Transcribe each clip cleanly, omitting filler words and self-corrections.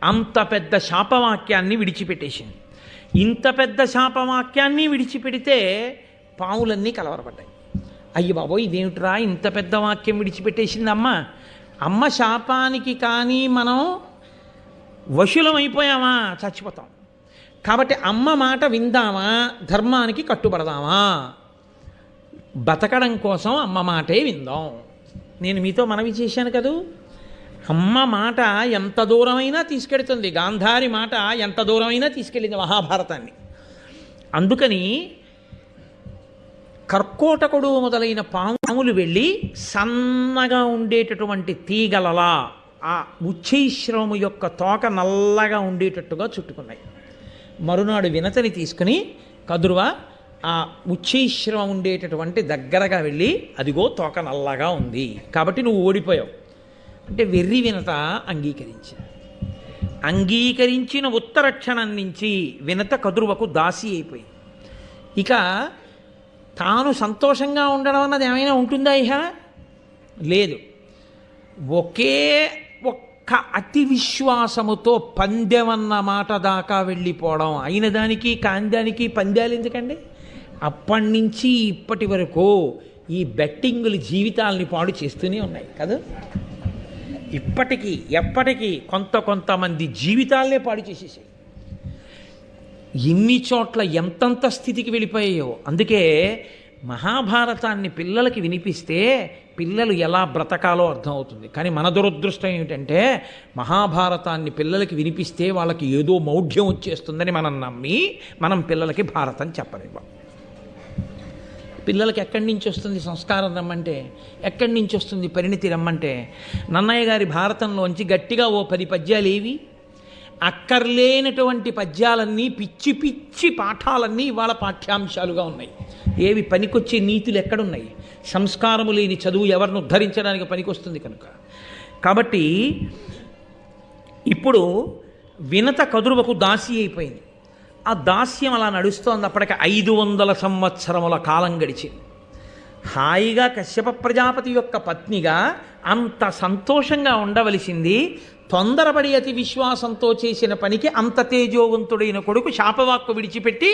అంత పెద్ద శాపవాక్యాన్ని విడిచిపెట్టేసింది. ఇంత పెద్ద శాపవాక్యాన్ని విడిచిపెడితే పావులన్నీ కలవరపడ్డాయి. అయ్య బాబోయ్, ఇదేమిట్రా ఇంత పెద్ద వాక్యం విడిచిపెట్టేసింది అమ్మ. అమ్మ శాపానికి కానీ మనం వశులం అయిపోయామా చచ్చిపోతాం. కాబట్టి అమ్మ మాట విందామా, ధర్మానికి కట్టుబడదామా? బతకడం కోసం అమ్మ మాటే విందాం. నేను మీతో మనవి చేశాను కదూ, అమ్మ మాట ఎంత దూరమైనా తీసుకెడుతుంది. గాంధారి మాట ఎంత దూరమైనా తీసుకెళ్ళింది మహాభారతాన్ని. అందుకని కర్కోటకుడు మొదలైన పాములు వెళ్ళి సన్నగా ఉండేటటువంటి తీగలలా ఆ ఉచ్చైశ్రవము యొక్క తోక నల్లగా ఉండేటట్టుగా చుట్టుకున్నాయి. మరునాడు వినతని తీసుకుని కదురువ ఆ ఉచ్చైశ్రవం ఉండేటటువంటి దగ్గరగా వెళ్ళి, అదిగో తోక నల్లగా ఉంది కాబట్టి నువ్వు ఓడిపోయావు అంటే వెర్రి వినత అంగీకరించిన ఉత్తర క్షణం నుంచి వినత కదురువకు దాసి అయిపోయింది. ఇక తాను సంతోషంగా ఉండడం అన్నది ఏమైనా ఉంటుందా? ఇహ లేదు. ఒకే ఒక్క అతి విశ్వాసముతో పందెమన్న మాట దాకా వెళ్ళిపోవడం. అయిన దానికి కాందానికి పందాలు ఎందుకండి? అప్పటి నుంచి ఇప్పటి వరకు ఈ బెట్టింగులు జీవితాలని పాడు చేస్తూనే ఉన్నాయి కదా. ఇప్పటికీ ఎప్పటికీ కొంతమంది జీవితాలనే పాడు చేసేసాయి. ఎన్ని చోట్ల ఎంతంత స్థితికి వెళ్ళిపోయాయో. అందుకే మహాభారతాన్ని పిల్లలకి వినిపిస్తే పిల్లలు ఎలా బ్రతకాలో అర్థమవుతుంది. కానీ మన దురదృష్టం ఏమిటంటే మహాభారతాన్ని పిల్లలకి వినిపిస్తే వాళ్ళకి ఏదో మౌఢ్యం వచ్చేస్తుందని మనం నమ్మి మనం పిల్లలకి భారతం చెప్పలేము. పిల్లలకి ఎక్కడి నుంచి వస్తుంది సంస్కారం రమ్మంటే, ఎక్కడి నుంచి వస్తుంది పరిణితి రమ్మంటే? నన్నయ్య గారి భారతంలోంచి గట్టిగా ఓ 10 పద్యాలు ఏవి? అక్కర్లేనటువంటి పద్యాలన్నీ, పిచ్చి పిచ్చి పాఠాలన్నీ ఇవాళ పాఠ్యాంశాలుగా ఉన్నాయి. ఏవి పనికొచ్చే నీతులు ఎక్కడున్నాయి? సంస్కారము లేని చదువు ఎవరిని ఉద్ధరించడానికి పనికొస్తుంది కనుక. కాబట్టి ఇప్పుడు వినత కదురువకు దాసి అయిపోయింది. ఆ దాస్యం అలా నడుస్తోంది. అప్పటికి 500 సంవత్సరముల కాలం గడిచింది. హాయిగా కశ్యప ప్రజాపతి యొక్క పత్నిగా అంత సంతోషంగా ఉండవలసింది తొందరపడి అతి విశ్వాసంతో చేసిన పనికి అంత తేజోవంతుడైన కొడుకు శాపవాక్కు విడిచిపెట్టి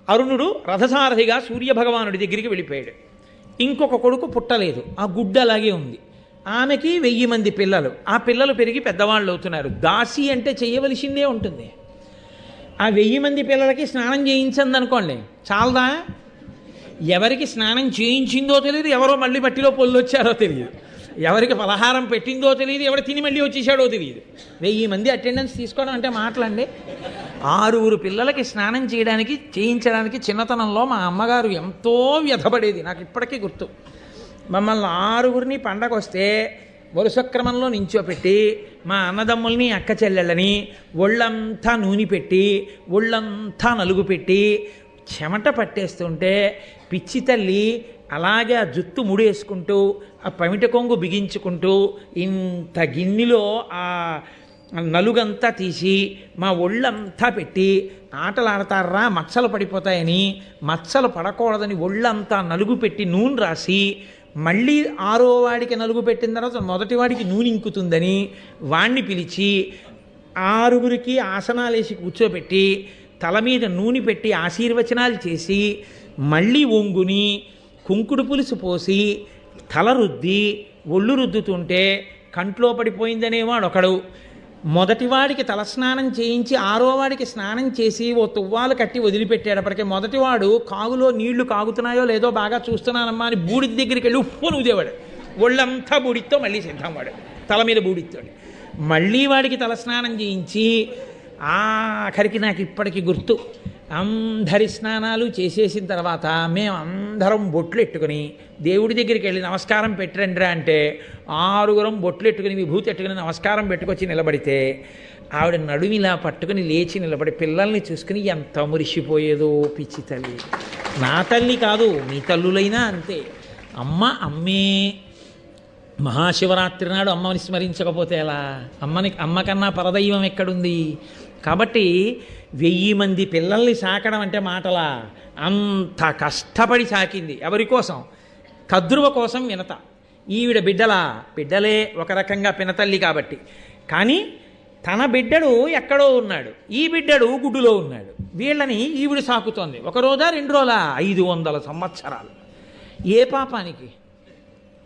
అరుణుడు రథసారథిగా సూర్యభగవానుడి దగ్గరికి వెళ్ళిపోయాడు. ఇంకొక కొడుకు పుట్టలేదు, ఆ గుడ్డ అలాగే ఉంది. ఆమెకి 1000 మంది పిల్లలు. ఆ పిల్లలు పెరిగి పెద్దవాళ్ళు అవుతున్నారు. దాసి అంటే చేయవలసిందే ఉంటుంది. ఆ 1000 మంది పిల్లలకి స్నానం చేయించింది అనుకోండి, చాలదా? ఎవరికి స్నానం చేయించిందో తెలియదు, ఎవరో మళ్ళీ మట్టిలో పొల్లు వచ్చారో తెలియదు, ఎవరికి పలహారం పెట్టిందో తెలియదు, ఎవరు తిని మళ్ళీ వచ్చేసాడో తెలియదు. 1000 మంది అటెండెన్స్ తీసుకోవడం అంటే మాటలండి. 6 పిల్లలకి స్నానం చేయించడానికి చిన్నతనంలో మా అమ్మగారు ఎంతో వ్యధపడేది. నాకు ఇప్పటికీ గుర్తు. మమ్మల్ని 6 పండగ వస్తే వరుసక్రమంలో నించోపెట్టి మా అన్నదమ్ముల్ని అక్క చెల్లెళ్ళని ఒళ్ళంతా నూనె పెట్టి ఒళ్ళంతా నలుగు పెట్టి చెమట పట్టేస్తుంటే పిచ్చి తల్లి అలాగే ఆ జుత్తు ముడేసుకుంటూ ఆ పమిట కొంగు బిగించుకుంటూ ఇంత గిన్నెలో ఆ నలుగంతా తీసి మా ఒళ్ళంతా పెట్టి ఆటలాడతారా మచ్చలు పడిపోతాయని, మచ్చలు పడకూడదని ఒళ్ళంతా నలుగు పెట్టి నూనె రాసి, మళ్ళీ 6వ వాడికి నలుగు పెట్టిన తర్వాత మొదటి వాడికి నూనె ఇంకుతుందని వాణ్ణి పిలిచి 6 ఆసనాలు వేసి కూర్చోబెట్టి తల మీద నూనె పెట్టి ఆశీర్వచనాలు చేసి మళ్ళీ ఒంగుని కుంకుడు పులుసు పోసి తల రుద్ది ఒళ్ళు రుద్దుతుంటే కంట్లో పడిపోయిందనేవాడు ఒకడు. మొదటివాడికి తలస్నానం చేయించి 6వ వాడికి స్నానం చేసి ఓ తువ్వాలు కట్టి వదిలిపెట్టేటప్పటికీ మొదటివాడు కాగులో నీళ్లు కాగుతున్నాయో లేదో బాగా చూస్తున్నానమ్మా అని బూడిద దగ్గరికి వెళ్ళి ఉప్పు నూదేవాడు. ఒళ్ళంతా బూడితో మళ్ళీ సిద్ధం వాడు, తల మీద బూడితోడు. మళ్ళీ వాడికి తలస్నానం చేయించి ఆఖరికి నాకు ఇప్పటికీ గుర్తు, అందరి స్నానాలు చేసేసిన తర్వాత మేము అందరం బొట్లు ఎట్టుకుని దేవుడి దగ్గరికి వెళ్ళి నమస్కారం పెట్టరండిరా అంటే 6 బొట్లు ఎట్టుకుని విభూతి ఎట్టుకుని నమస్కారం పెట్టుకొచ్చి నిలబడితే ఆవిడ నడుమిలా పట్టుకుని లేచి నిలబడి పిల్లల్ని చూసుకుని ఎంత మురిసిపోయేదో. పిచ్చి తల్లి, నా తల్లి కాదు మీ తల్లులైనా అంతే. అమ్మే. మహాశివరాత్రి నాడు అమ్మని స్మరించకపోతే ఎలా? అమ్మ కన్నా పరదైవం ఎక్కడుంది? కాబట్టి 1000 మంది పిల్లల్ని సాకడం అంటే మాటలా? అంత కష్టపడి సాకింది. ఎవరి కోసం? కద్రువ కోసం వినత. ఈవిడ బిడ్డలే ఒక రకంగా పినతల్లి కాబట్టి. కానీ తన బిడ్డడు ఎక్కడో ఉన్నాడు, ఈ బిడ్డడు గుడ్డులో ఉన్నాడు. వీళ్ళని ఈవిడ సాకుతోంది. ఒక రోజా 2 రోజులా? 500 సంవత్సరాలు. ఏ పాపానికి?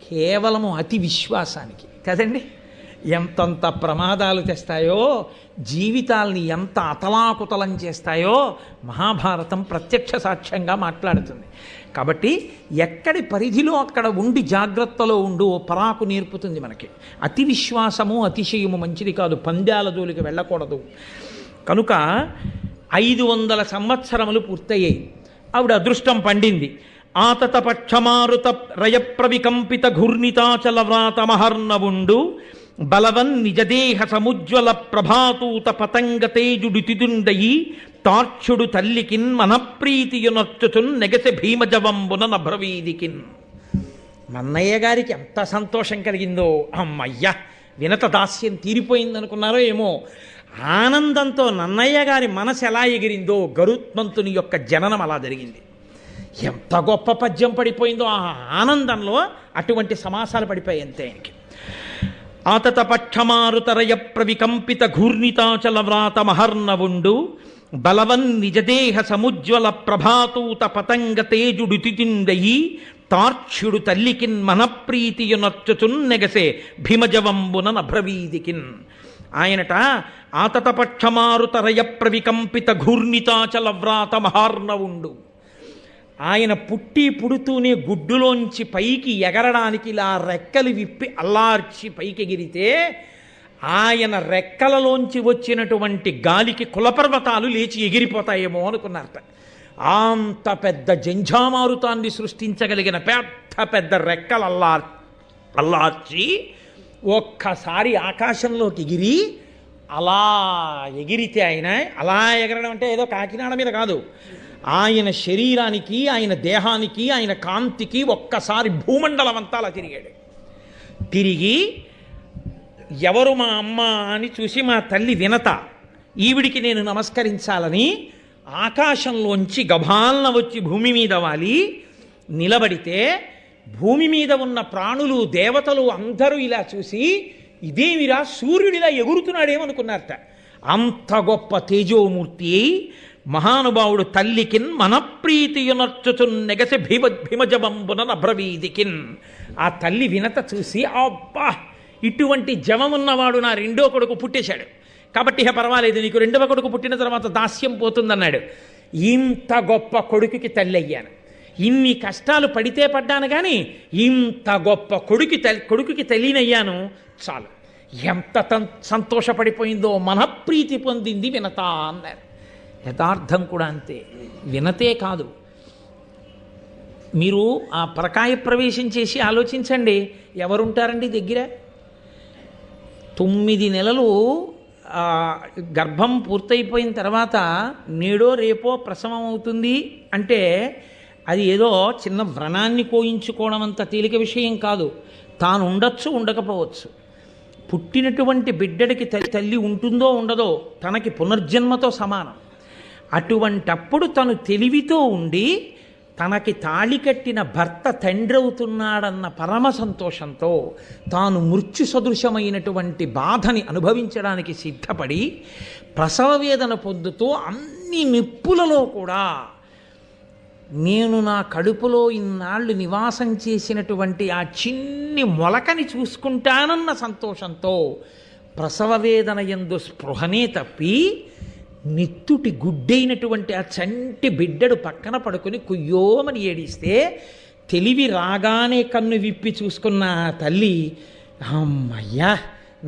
కేవలము అతి విశ్వాసానికి కదండి. ఎంతంత ప్రమాదాలు తెస్తాయో, జీవితాల్ని ఎంత అతలాకుతలం చేస్తాయో మహాభారతం ప్రత్యక్ష సాక్ష్యంగా మాట్లాడుతుంది. కాబట్టి ఎక్కడి పరిధిలో అక్కడ ఉండి జాగ్రత్తలో ఉండు పరాకు నేర్పుతుంది మనకి. అతి విశ్వాసము అతిశయము మంచిది కాదు, పందాల జోలికి వెళ్ళకూడదు. కనుక 500 సంవత్సరములు పూర్తయ్యాయి. ఆవిడ అదృష్టం పండింది. ఆతత పక్షమారుత రయప్రవికంపిత ఘూర్ణితాచల వ్రాత మహర్ణవుండు బలవన్ నిజదేహ సముజ్వల ప్రభాతూత పతంగ తేజుడు తిదుండయి తార్క్షుడు తల్లికిన్ మనప్రీతియునర్చుచున్ నెగసె భీమజవంబున నభ్రవీదికిన్. నన్నయ్య గారికి ఎంత సంతోషం కలిగిందో. అమ్మయ్య, వినత దాస్యం తీరిపోయిందనుకున్నారో ఏమో. ఆనందంతో నన్నయ్య గారి మనసు ఎలా ఎగిరిందో గరుత్మంతుని యొక్క జననం అలా జరిగింది. ఎంత గొప్ప పద్యం పడిపోయిందో ఆ ఆనందంలో. అటువంటి సమాసాలు పడిపోయాయి అంతే ఆయనకి. ఆతత పక్షమారుతరయ ప్రవికంపిత ఘూర్ణితాచల వ్రాత మహర్ణవుండు బలవన్ నిజదేహ సముజ్వల ప్రభాతూత పతంగ తేజుడు తితిండయి తార్క్ష్యుడు తల్లికిన్ మనప్రీతియునర్చుచున్ నెగసే భీమజవంబున నభ్రవీదికిన్. ఆయనట ఆతత పక్షమారుతరయ ప్రవికంపిత ఘూర్ణితాచల వ్రాత మహార్ణవుండు. ఆయన పుడుతూనే గుడ్డులోంచి పైకి ఎగరడానికి ఇలా రెక్కలు విప్పి అల్లార్చి పైకి ఎగిరితే ఆయన రెక్కలలోంచి వచ్చినటువంటి గాలికి కులపర్వతాలు లేచి ఎగిరిపోతాయేమో అనుకున్నారట. అంత పెద్ద జంఝామారుతాన్ని సృష్టించగలిగిన పెద్ద రెక్కలు అల్లార్చి ఒక్కసారి ఆకాశంలోకి ఎగిరి అలా ఎగిరితే ఆయన అలా ఎగరడం అంటే ఏదో కాకినాడ మీద కాదు, ఆయన శరీరానికి, ఆయన దేహానికి, ఆయన కాంతికి ఒక్కసారి భూమండలం అంతా అలా తిరిగాడు. తిరిగి ఎవరు మా అమ్మ అని చూసి మా తల్లి వినత, ఈవిడికి నేను నమస్కరించాలని ఆకాశంలోంచి గభాలన వచ్చి భూమి మీద వాలి నిలబడితే భూమి మీద ఉన్న ప్రాణులు, దేవతలు అందరూ ఇలా చూసి ఇదేమిరా సూర్యుడిలా ఎగురుతున్నాడేమనుకున్నారట. అంత గొప్ప తేజోమూర్తి మహానుభావుడు తల్లికిన్ మనప్రీతియునర్చుచున్ నెగసె భీమజవంబున నభ్రవీదికిన్. ఆ తల్లి వినత చూసి అబ్బా, ఇటువంటి జవమున్నవాడు నా 2వ కొడుకు పుట్టేశాడు కాబట్టి ఇక పర్వాలేదు, నీకు 2వ కొడుకు పుట్టిన తర్వాత దాస్యం పోతుందన్నాడు. ఇంత గొప్ప కొడుకుకి తల్లి అయ్యాను, ఇన్ని కష్టాలు పడితే పడ్డాను కానీ ఇంత గొప్ప కొడుకుకి తల్లినయ్యాను చాలు. ఎంత సంతోషపడిపోయిందో, మనప్రీతి పొందింది వినత అన్నారు. యథార్థం కూడా అంతే. వినతే కాదు, మీరు ఆ పరకాయ ప్రవేశం చేసి ఆలోచించండి, ఎవరుంటారండి దగ్గర? 9 నెలలు గర్భం పూర్తయిపోయిన తర్వాత నేడో రేపో ప్రసవం అవుతుంది అంటే అది ఏదో చిన్న వ్రణాన్ని కోయించుకోవడం అంత తేలిక విషయం కాదు. తాను ఉండొచ్చు, ఉండకపోవచ్చు. పుట్టినటువంటి బిడ్డడికి తల్లి ఉంటుందో ఉండదో తనకి పునర్జన్మతో సమానం. అటువంటప్పుడు తను తెలివితో ఉండి తనకి తాళి కట్టిన భర్త తండ్రి అవుతున్నాడన్న పరమ సంతోషంతో తాను మృత్యు సదృశమైనటువంటి బాధని అనుభవించడానికి సిద్ధపడి ప్రసవ వేదన పొందుతూ అన్ని నిప్పులలో కూడా నేను నా కడుపులో ఇన్నాళ్ళు నివాసం చేసినటువంటి ఆ చిన్ని మొలకని చూసుకుంటానన్న సంతోషంతో ప్రసవ వేదన యందు స్పృహనే తప్పి నిత్తుటి గుడ్డైనటువంటి ఆ చంటి బిడ్డడు పక్కన పడుకొని కుయ్యోమని ఏడిస్తే తెలివి రాగానే కన్ను విప్పి చూసుకున్న ఆ తల్లి అమ్మయ్యా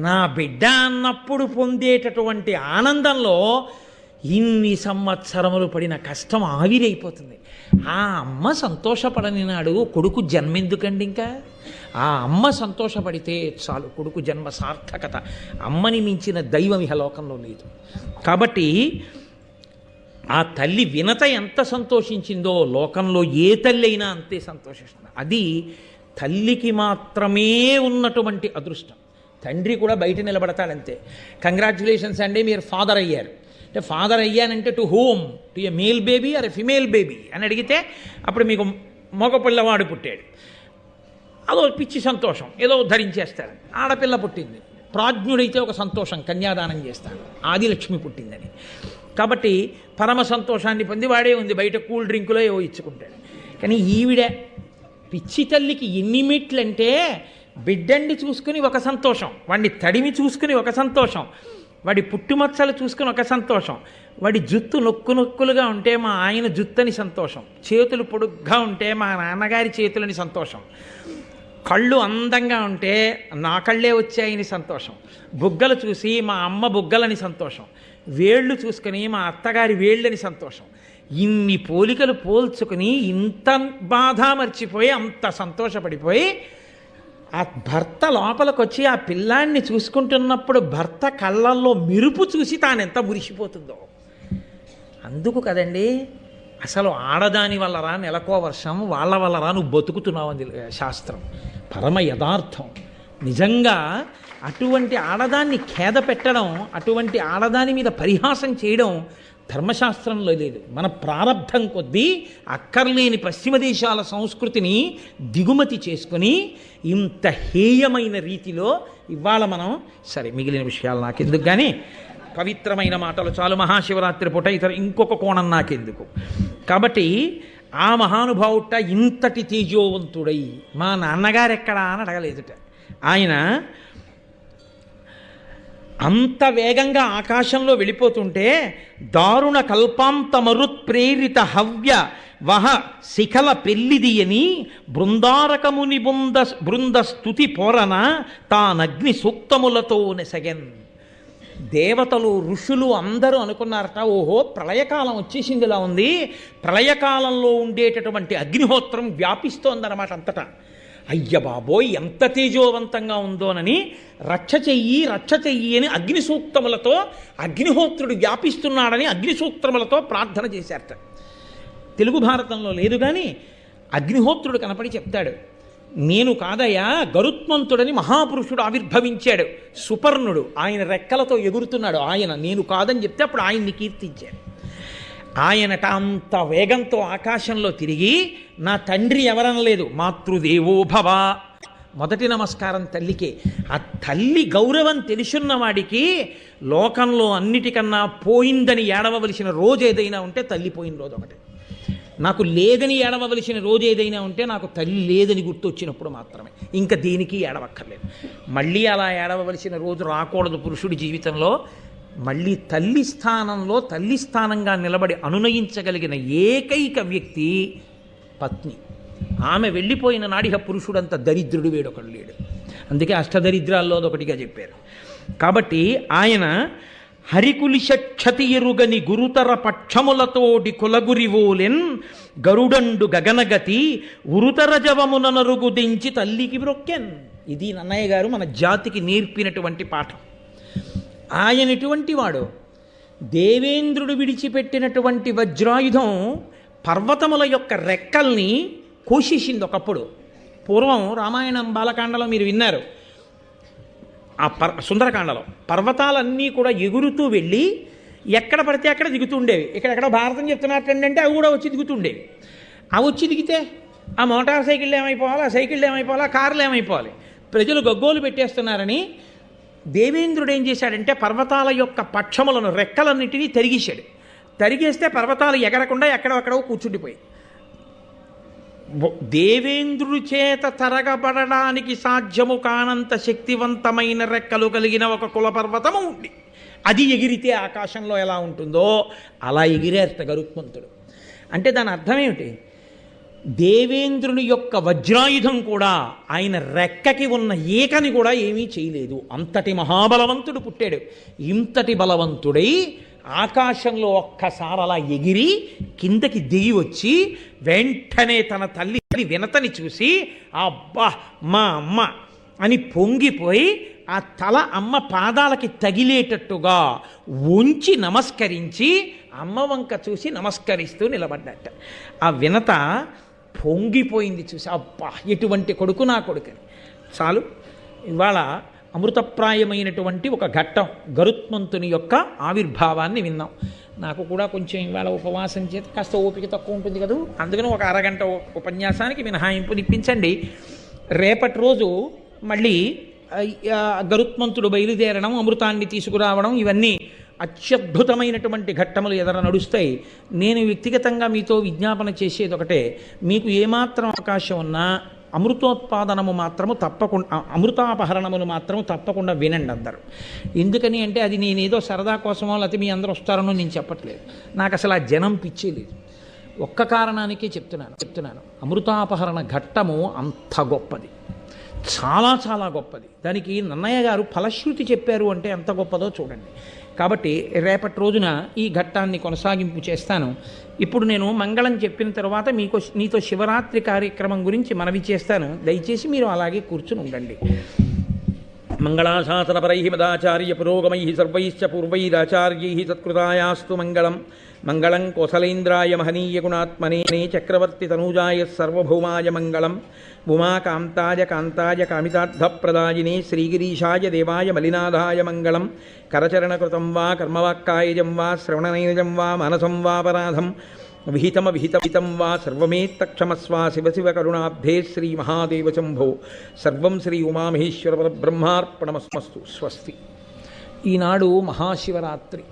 నా బిడ్డ అన్నప్పుడు పొందేటటువంటి ఆనందంలో ఇన్ని సంవత్సరములు పడిన కష్టం ఆవిరైపోతుంది. ఆ అమ్మ సంతోషపడని నాడు కొడుకు జన్మెందుకండి? ఇంకా ఆ అమ్మ సంతోషపడితే చాలు, కొడుకు జన్మ సార్థకత. అమ్మని మించిన దైవం ఇహ లోకంలో లేదు. కాబట్టి ఆ తల్లి వినత ఎంత సంతోషించిందో లోకంలో ఏ తల్లి అయినా అంతే సంతోషిస్తుంది. అది తల్లికి మాత్రమే ఉన్నటువంటి అదృష్టం. తండ్రి కూడా బయట నిలబడతాడంతే. కంగ్రాచ్యులేషన్స్ అండి, మీరు ఫాదర్ అయ్యారు అంటే, ఫాదర్ అయ్యానంటే to whom? To a male baby or a female baby అని అడిగితే అప్పుడు మీకు మగ పిల్లవాడు పుట్టాడు, అదో పిచ్చి సంతోషం, ఏదో ధరించేస్తారు. ఆడపిల్ల పుట్టింది, ప్రాజ్ఞుడైతే ఒక సంతోషం, కన్యాదానం చేస్తాడు, ఆదిలక్ష్మి పుట్టిందని. కాబట్టి పరమ సంతోషాన్ని పొంది వాడే ఉంది, బయట కూల్ డ్రింకులో ఏవో ఇచ్చుకుంటాడు. కానీ ఈవిడ పిచ్చి తల్లికి ఎన్ని మెట్లంటే, బిడ్డండి చూసుకుని ఒక సంతోషం, వాడిని తడిమి చూసుకుని ఒక సంతోషం, వాడి పుట్టుమచ్చలు చూసుకుని ఒక సంతోషం, వాడి జుత్తు నొక్కులుగా ఉంటే మా ఆయన జుత్తని సంతోషం, చేతులు పొడుగ్గా ఉంటే మా నాన్నగారి చేతులని సంతోషం, కళ్ళు అందంగా ఉంటే నా కళ్ళే వచ్చాయని సంతోషం, బుగ్గలు చూసి మా అమ్మ బుగ్గలని సంతోషం, వేళ్ళు చూసుకుని మా అత్తగారి వేళ్ళని సంతోషం. ఇన్ని పోలికలు పోల్చుకుని ఇంత బాధ మర్చిపోయి అంత సంతోషపడిపోయి ఆ భర్త లోపలికి వచ్చి ఆ పిల్లాన్ని చూసుకుంటున్నప్పుడు భర్త కళ్ళల్లో మెరుపు చూసి తానెంత మురిసిపోతుందో. అందుకు కదండి అసలు ఆడదాని వల్లరా నెలకో వర్షం, వాళ్ళ వల్లరా నువ్వు బతుకుతున్నావు అని శాస్త్రం. పరమ యథార్థం. నిజంగా అటువంటి ఆడదాన్ని ఖేద పెట్టడం, అటువంటి ఆడదాని మీద పరిహాసం చేయడం ధర్మశాస్త్రంలో లేదు. మన ప్రారంధం కొద్దీ అక్కర్లేని పశ్చిమ దేశాల సంస్కృతిని దిగుమతి చేసుకుని ఇంత హేయమైన రీతిలో ఇవాళ మనం, సరే మిగిలిన విషయాలు నాకెందుకు కానీ, పవిత్రమైన మాటలు చాలు. మహాశివరాత్రి పూట ఇతర ఇంకొక కోణం నాకెందుకు. కాబట్టి ఆ మహానుభావుట ఇంతటి తేజోవంతుడై మా నాన్నగారు ఎక్కడా అని అడగలేదుట. ఆయన అంత వేగంగా ఆకాశంలో వెళ్ళిపోతుంటే దారుణ కల్పాంత మరుత్ప్రేరిత హవ్య వహ శిఖల పెళ్లిదియని బృందారకముని బృంద స్తుతి పోరన తానగ్ని సూక్తములతో నెసగెన్. దేవతలు ఋషులు అందరూ అనుకున్నారట, ఓహో ప్రళయకాలం వచ్చేసిందిలా ఉంది, ప్రళయకాలంలో ఉండేటటువంటి అగ్నిహోత్రం వ్యాపిస్తోందన్నమాట అంతటా. అయ్య బాబోయ్ ఎంత తేజోవంతంగా ఉందోనని రక్ష చెయ్యి అని అగ్ని సూక్తములతో, అగ్నిహోత్రుడు వ్యాపిస్తున్నాడని అగ్ని సూక్తములతో ప్రార్థన చేశారట. తెలుగు భారతంలో లేదు కానీ అగ్నిహోత్రుడు కనపడి చెప్తాడు, నేను కాదయ్యా గరుత్మంతుడని మహాపురుషుడు ఆవిర్భవించాడు, సుపర్ణుడు, ఆయన రెక్కలతో ఎగురుతున్నాడు, ఆయన నేను కాదని చెప్తే అప్పుడు ఆయన్ని కీర్తించాడు. ఆయనట అంత వేగంతో ఆకాశంలో తిరిగి నా తండ్రి ఎవరనలేదు, మాతృదేవోభవ, మొదటి నమస్కారం తల్లికే. ఆ తల్లి గౌరవం తెలుసున్న వాడికి లోకంలో అన్నిటికన్నా పోయిందని ఏడవలసిన రోజు ఏదైనా ఉంటే తల్లి పోయిన రోజు ఒకటే. నాకు లేదని ఏడవలసిన రోజు ఏదైనా ఉంటే నాకు తల్లి లేదని గుర్తొచ్చినప్పుడు మాత్రమే, ఇంకా దేనికి ఏడవక్కర్లేదు. మళ్ళీ అలా ఏడవలసిన రోజు రాకూడదు పురుషుడి జీవితంలో. మళ్ళీ తల్లి స్థానంలో తల్లి స్థానంగా నిలబడి అనునయించగలిగిన ఏకైక వ్యక్తి పత్ని. ఆమె వెళ్ళిపోయిన నాడిహ పురుషుడంత దరిద్రుడు వేడొకడు లేడు. అందుకే అష్టదరిద్రాల్లో ఒకటిగా చెప్పారు. కాబట్టి ఆయన హరికులిషక్షతి ఎరుగని గురుతర పక్షములతోడి కులగురివోలెన్ గరుడండు గగనగతి ఉరుతర జవమున నరుగుదించి తల్లికి బ్రొక్కెన్. ఇది నన్నయ్య గారు మన జాతికి నేర్పినటువంటి పాఠం. ఆయన ఎటువంటి వాడు? దేవేంద్రుడు విడిచిపెట్టినటువంటి వజ్రాయుధం పర్వతముల యొక్క రెక్కల్ని కోసేసింది ఒకప్పుడు. పూర్వం రామాయణం బాలకాండలో మీరు విన్నారు, ఆ సుందరకాండలో పర్వతాలన్నీ కూడా ఎగురుతూ వెళ్ళి ఎక్కడ పడితే అక్కడ దిగుతుండేవి. ఇక్కడెక్కడ భారతం చెప్తున్నట్టంటే అవి కూడా వచ్చి దిగుతుండేవి. అవి వచ్చి దిగితే ఆ మోటార్ సైకిళ్ళు ఏమైపోవాలి, ఆ సైకిళ్ళు ఏమైపోవాలి, ఆ కార్లు ఏమైపోవాలి, ప్రజలు గగ్గోలు పెట్టేస్తున్నారని దేవేంద్రుడు ఏం చేశాడంటే పర్వతాల యొక్క పక్షములను రెక్కలన్నిటినీ తరిగేశాడు. తరిగేస్తే పర్వతాలు ఎగరకుండా ఎక్కడో కూర్చుండిపోయి, దేవేంద్రుడి చేత తరగబడడానికి సాధ్యము కానంత శక్తివంతమైన రెక్కలు కలిగిన ఒక కులపర్వతము ఉంది. అది ఎగిరితే ఆకాశంలో ఎలా ఉంటుందో అలా ఎగిరేట గరుత్మంతుడు. అంటే దాని అర్థం ఏమిటి? దేవేంద్రుని యొక్క వజ్రాయుధం కూడా ఆయన రెక్కకి ఉన్న ఏకని కూడా ఏమీ చేయలేదు. అంతటి మహాబలవంతుడు పుట్టాడు. ఇంతటి బలవంతుడై ఆకాశంలో ఒక్కసారి అలా ఎగిరి కిందకి దిగి వచ్చి వెంటనే తన తల్లి వినతని చూసి అబ్బా మా అమ్మ అని పొంగిపోయి ఆ తల అమ్మ పాదాలకి తగిలేటట్టుగా వంచి నమస్కరించి అమ్మ వంక చూసి నమస్కరిస్తూ నిలబడ్డట. ఆ వినత పొంగిపోయింది చూసి, అబ్బా ఎటువంటి కొడుకు నా కొడుకని. చాలు, ఇవాళ అమృతప్రాయమైనటువంటి ఒక ఘట్టం గరుత్మంతుని యొక్క ఆవిర్భావాన్ని విన్నాం. నాకు కూడా కొంచెం ఇవాళ ఉపవాసం చేత కాస్త ఓపిక తక్కువ ఉంటుంది కదా, అందుకని ఒక అరగంట ఉపన్యాసానికి మినహాయింపు ఇప్పించండి. రేపటి రోజు మళ్ళీ గరుత్మంతుడు బయలుదేరడం, అమృతాన్ని తీసుకురావడం, ఇవన్నీ అత్యద్భుతమైనటువంటి ఘట్టములు ఎదర నడుస్తాయి. నేను వ్యక్తిగతంగా మీతో విజ్ఞాపన చేసేది ఒకటే, మీకు ఏమాత్రం అవకాశం ఉన్నా అమృతోత్పాదనము మాత్రము తప్పకుండా, అమృతాపహరణములు మాత్రము తప్పకుండా వినండి అందరూ. ఎందుకని అంటే అది నేనేదో సరదా కోసమో లేకపోతే మీ అందరూ వస్తారనో నేను చెప్పట్లేదు. నాకు అసలు ఆ జనం పిచ్చే లేదు. ఒక్క కారణానికే చెప్తున్నాను. అమృతాపహరణ ఘట్టము అంత గొప్పది, చాలా చాలా గొప్పది. దానికి నన్నయ్య గారు ఫలశ్రుతి చెప్పారు అంటే ఎంత గొప్పదో చూడండి. కాబట్టి రేపటి రోజున ఈ ఘట్టాన్ని కొనసాగింపు చేస్తాను. ఇప్పుడు నేను మంగళం చెప్పిన తర్వాత మీతో శివరాత్రి కార్యక్రమం గురించి మనవి చేస్తాను. దయచేసి మీరు అలాగే కూర్చుని ఉండండి. మంగళాశాసనపరై మదాచార్య పురోగమై సర్వైశ్చ పూర్వైరాచార్యై సత్కృతాయాస్తు మంగళం. మంగళం కోసలేంద్రాయ మహనీయ గుణాత్మనే చక్రవర్తి తనూజాయ సర్వభౌమాయ మంగళం. ఉమాకాంతాయ కాంతాయ కామితార్థప్రదాయినే శ్రీగిరీశాయ దేవాయ మలినాథాయ మంగళం. కరచరణకృతం వా కర్మవాక్కాయజం వా శ్రవణనైజం వా మానసం వాపరాధం విహితం వా సర్వమేత్తక్షమస్వ. శివ శివ కరుణాబ్ధే శ్రీ మహాదేవ శంభో. సర్వం శ్రీ ఉమామహేశ్వర పరబ్రహ్మార్పణమస్తు. స్వస్తి. ఈనాడు మహాశివరాత్రి.